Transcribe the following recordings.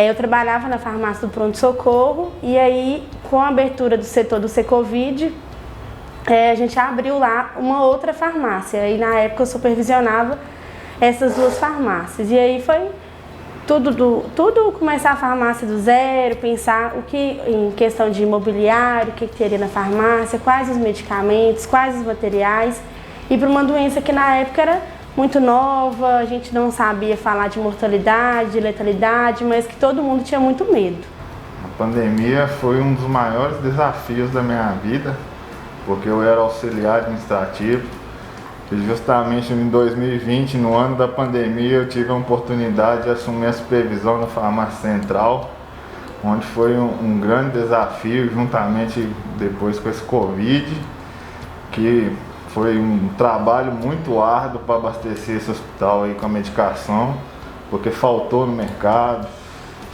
Eu trabalhava na farmácia do pronto-socorro e aí, com a abertura do setor do Secovid, a gente abriu lá uma outra farmácia. E na época eu supervisionava essas duas farmácias. E aí foi tudo começar a farmácia do zero, pensar o que em questão de imobiliário, o que teria na farmácia, quais os medicamentos, quais os materiais. E para uma doença que na época era muito nova, a gente não sabia falar de mortalidade, de letalidade, mas que todo mundo tinha muito medo. A pandemia foi um dos maiores desafios da minha vida, porque eu era auxiliar administrativo. E justamente em 2020, no ano da pandemia, eu tive a oportunidade de assumir a supervisão da farmácia central, onde foi um grande desafio, juntamente depois com esse Covid, que foi um trabalho muito árduo para abastecer esse hospital aí com a medicação, porque faltou no mercado.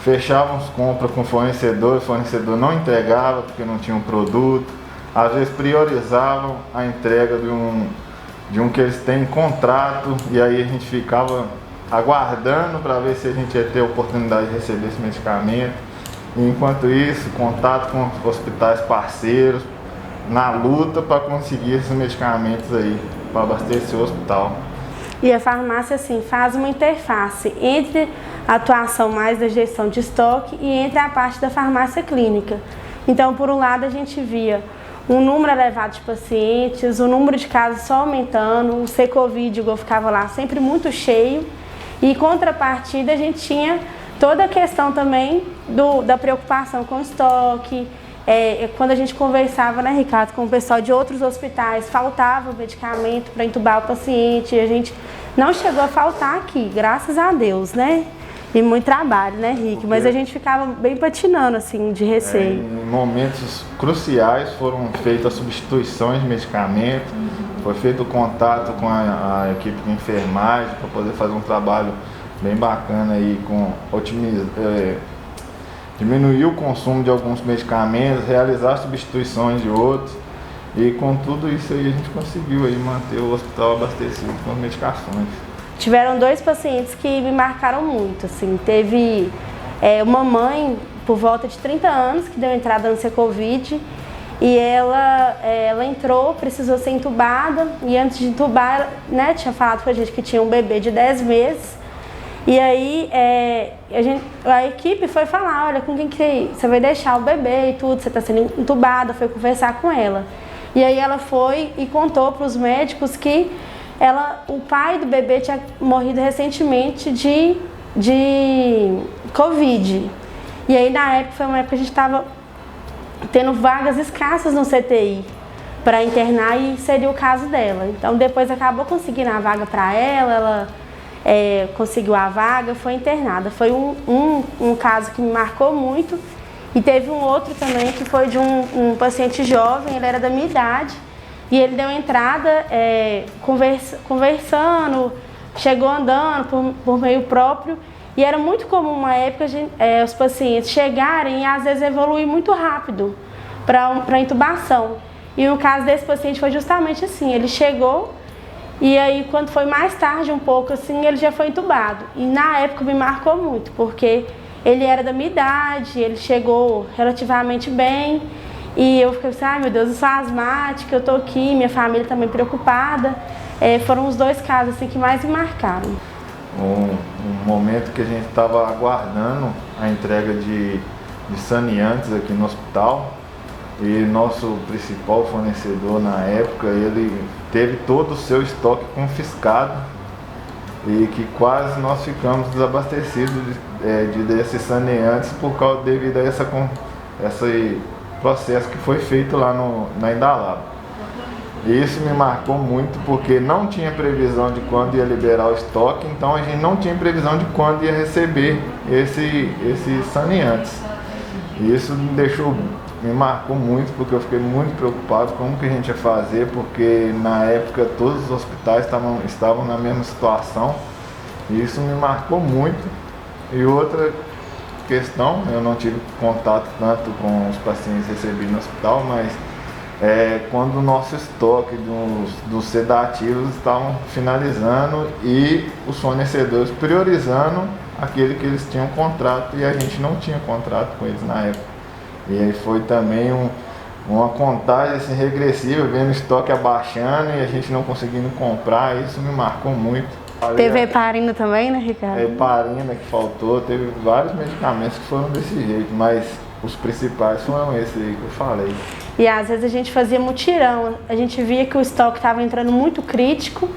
Fechávamos compras com fornecedor, o fornecedor não entregava porque não tinha um produto. Às vezes priorizavam a entrega de um que eles têm contrato, e aí a gente ficava aguardando para ver se a gente ia ter a oportunidade de receber esse medicamento. E enquanto isso, contato com os hospitais parceiros, na luta para conseguir esses medicamentos aí, para abastecer o hospital. E a farmácia, assim, faz uma interface entre a atuação mais da gestão de estoque e entre a parte da farmácia clínica. Então, por um lado, a gente via um número elevado de pacientes, o número de casos só aumentando, o Secovid, igual ficava lá, sempre muito cheio. E em contrapartida, a gente tinha toda a questão também da preocupação com o estoque. Quando a gente conversava, né, Ricardo, com o pessoal de outros hospitais, faltava medicamento para entubar o paciente. A gente não chegou a faltar aqui, graças a Deus, né? E muito trabalho, né, Rick? Mas a gente ficava bem patinando, assim, de receio. Em momentos cruciais foram feitas substituições de medicamentos, foi feito o contato com a equipe de enfermagem para poder fazer um trabalho bem bacana aí, diminuir o consumo de alguns medicamentos, realizar substituições de outros. E com tudo isso aí a gente conseguiu aí manter o hospital abastecido com medicações. Tiveram 2 pacientes que me marcaram muito, assim, teve uma mãe por volta de 30 anos que deu entrada no Secovid e ela entrou, precisou ser entubada e antes de entubar, né, tinha falado com a gente que tinha um bebê de 10 meses e aí a equipe foi falar, olha, com quem que você vai deixar o bebê e tudo, você está sendo entubada, foi conversar com ela. E aí ela foi e contou para os médicos que o pai do bebê tinha morrido recentemente de Covid. E aí na época, foi uma época que a gente estava tendo vagas escassas no CTI para internar e seria o caso dela. Então depois acabou conseguindo a vaga para ela conseguiu a vaga, foi internada. Foi um caso que me marcou muito. E teve um outro também que foi de um paciente jovem, ele era da minha idade. E ele deu entrada conversando, chegou andando por meio próprio. E era muito comum uma época os pacientes chegarem e às vezes evoluir muito rápido para intubação. E no caso desse paciente foi justamente assim, ele chegou e aí quando foi mais tarde um pouco assim, ele já foi intubado. E na época me marcou muito, porque ele era da minha idade, ele chegou relativamente bem. E eu fiquei assim, ai meu Deus, eu sou asmática, eu tô aqui, minha família também preocupada. Foram os 2 casos assim, que mais me marcaram. Um momento que a gente estava aguardando a entrega de saneantes aqui no hospital e nosso principal fornecedor na época, ele teve todo o seu estoque confiscado e que quase nós ficamos desabastecidos desses saneantes devido a esse processo que foi feito lá na Indalab. E isso me marcou muito porque não tinha previsão de quando ia liberar o estoque, então a gente não tinha previsão de quando ia receber esses saneantes. E isso me marcou muito porque eu fiquei muito preocupado com como que a gente ia fazer, porque na época todos os hospitais estavam na mesma situação. E isso me marcou muito. E outra questão, eu não tive contato tanto com os pacientes recebidos no hospital, mas quando o nosso estoque dos sedativos estavam finalizando e os fornecedores priorizando aquele que eles tinham contrato e a gente não tinha contrato com eles na época. E aí foi também uma contagem assim, regressiva, vendo o estoque abaixando e a gente não conseguindo comprar, isso me marcou muito. Teve heparina também, né, Ricardo? Heparina que faltou, teve vários medicamentos que foram desse jeito, mas os principais foram esses aí que eu falei. E às vezes a gente fazia mutirão, a gente via que o estoque estava entrando muito crítico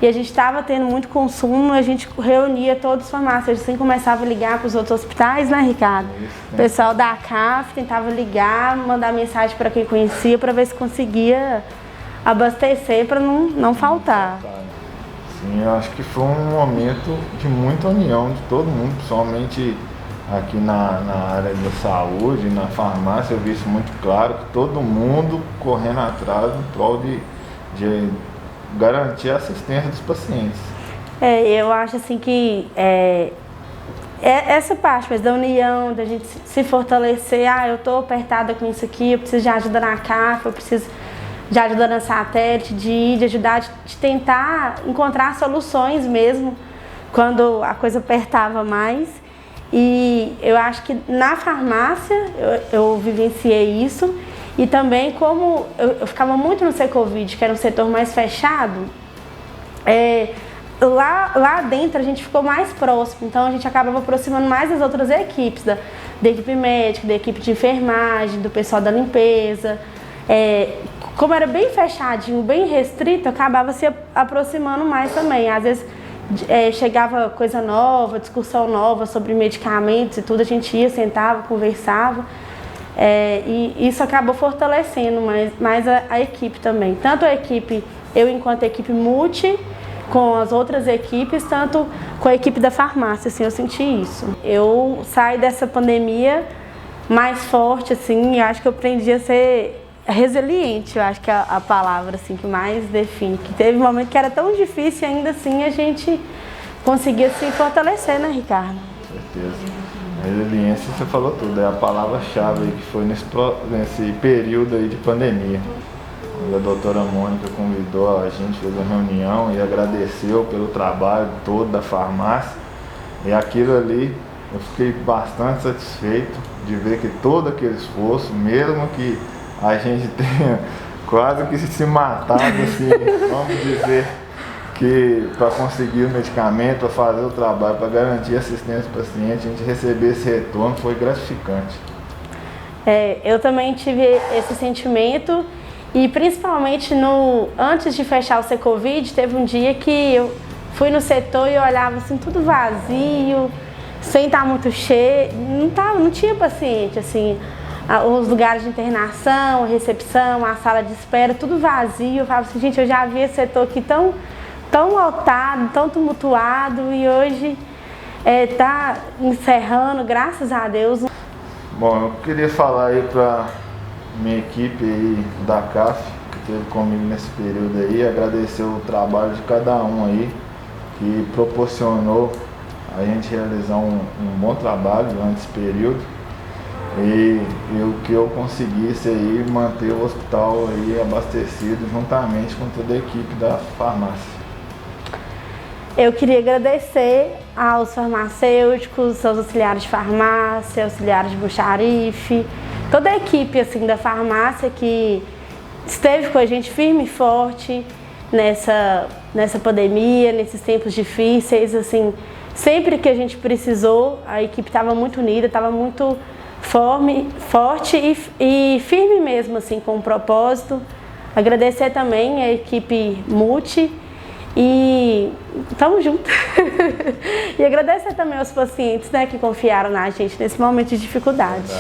e a gente estava tendo muito consumo, a gente reunia todos os farmácias, assim começava a ligar para os outros hospitais, né, Ricardo? Isso, o pessoal da CAF tentava ligar, mandar mensagem para quem conhecia para ver se conseguia abastecer para não faltar. Sim, eu acho que foi um momento de muita união de todo mundo, principalmente aqui na área da saúde, na farmácia, eu vi isso muito claro, que todo mundo correndo atrás em prol de garantir a assistência dos pacientes. Eu acho assim que essa parte mas da união, da gente se fortalecer, eu estou apertada com isso aqui, eu preciso de ajuda na CAF, eu preciso de ajuda na satélite, de ajudar, de tentar encontrar soluções mesmo, quando a coisa apertava mais. E eu acho que na farmácia eu vivenciei isso. E também como eu ficava muito no Secovid, que era um setor mais fechado, lá dentro a gente ficou mais próximo. Então a gente acabava aproximando mais das outras equipes, da equipe médica, da equipe de enfermagem, do pessoal da limpeza. Como era bem fechadinho, bem restrito, acabava se aproximando mais também. Às vezes chegava coisa nova, discussão nova sobre medicamentos e tudo, a gente ia, sentava, conversava. E isso acabou fortalecendo mais a equipe também. Tanto a equipe, eu enquanto equipe multi, com as outras equipes, tanto com a equipe da farmácia, assim, eu senti isso. Eu saí dessa pandemia mais forte, assim, e acho que eu aprendi a ser resiliente, eu acho que é a palavra assim, que mais define. Que teve um momento que era tão difícil e ainda assim a gente conseguia se fortalecer, né, Ricardo? Com certeza. Resiliência, você falou tudo, é a palavra-chave que foi nesse período aí de pandemia. Quando a doutora Mônica convidou a gente, fez uma reunião e agradeceu pelo trabalho todo da farmácia. E aquilo ali, eu fiquei bastante satisfeito de ver que todo aquele esforço, mesmo que a gente tenha quase que se matado, assim, vamos dizer, que para conseguir o medicamento, para fazer o trabalho, para garantir a assistência ao paciente, a gente receber esse retorno foi gratificante. Eu também tive esse sentimento e principalmente antes de fechar o Secovid, teve um dia que eu fui no setor e eu olhava assim, tudo vazio, sem estar muito cheio, não tinha paciente, assim, os lugares de internação, a recepção, a sala de espera, tudo vazio. Eu falava assim, gente, eu já vi esse setor aqui tão lotado, tão tumultuado e hoje está encerrando, graças a Deus. Bom, eu queria falar aí para minha equipe aí da CAF, que esteve comigo nesse período aí, agradecer o trabalho de cada um aí, que proporcionou a gente realizar um bom trabalho durante esse período. E o que eu conseguisse aí manter o hospital aí abastecido juntamente com toda a equipe da farmácia. Eu queria agradecer aos farmacêuticos, aos auxiliares de farmácia, auxiliares de bucharife, toda a equipe assim, da farmácia que esteve com a gente firme e forte nessa pandemia, nesses tempos difíceis. Assim, sempre que a gente precisou, a equipe estava muito unida, estava muito forte e firme mesmo, assim, com o propósito. Agradecer também a equipe multi e estamos juntos. E agradecer também aos pacientes, né, que confiaram na gente nesse momento de dificuldade.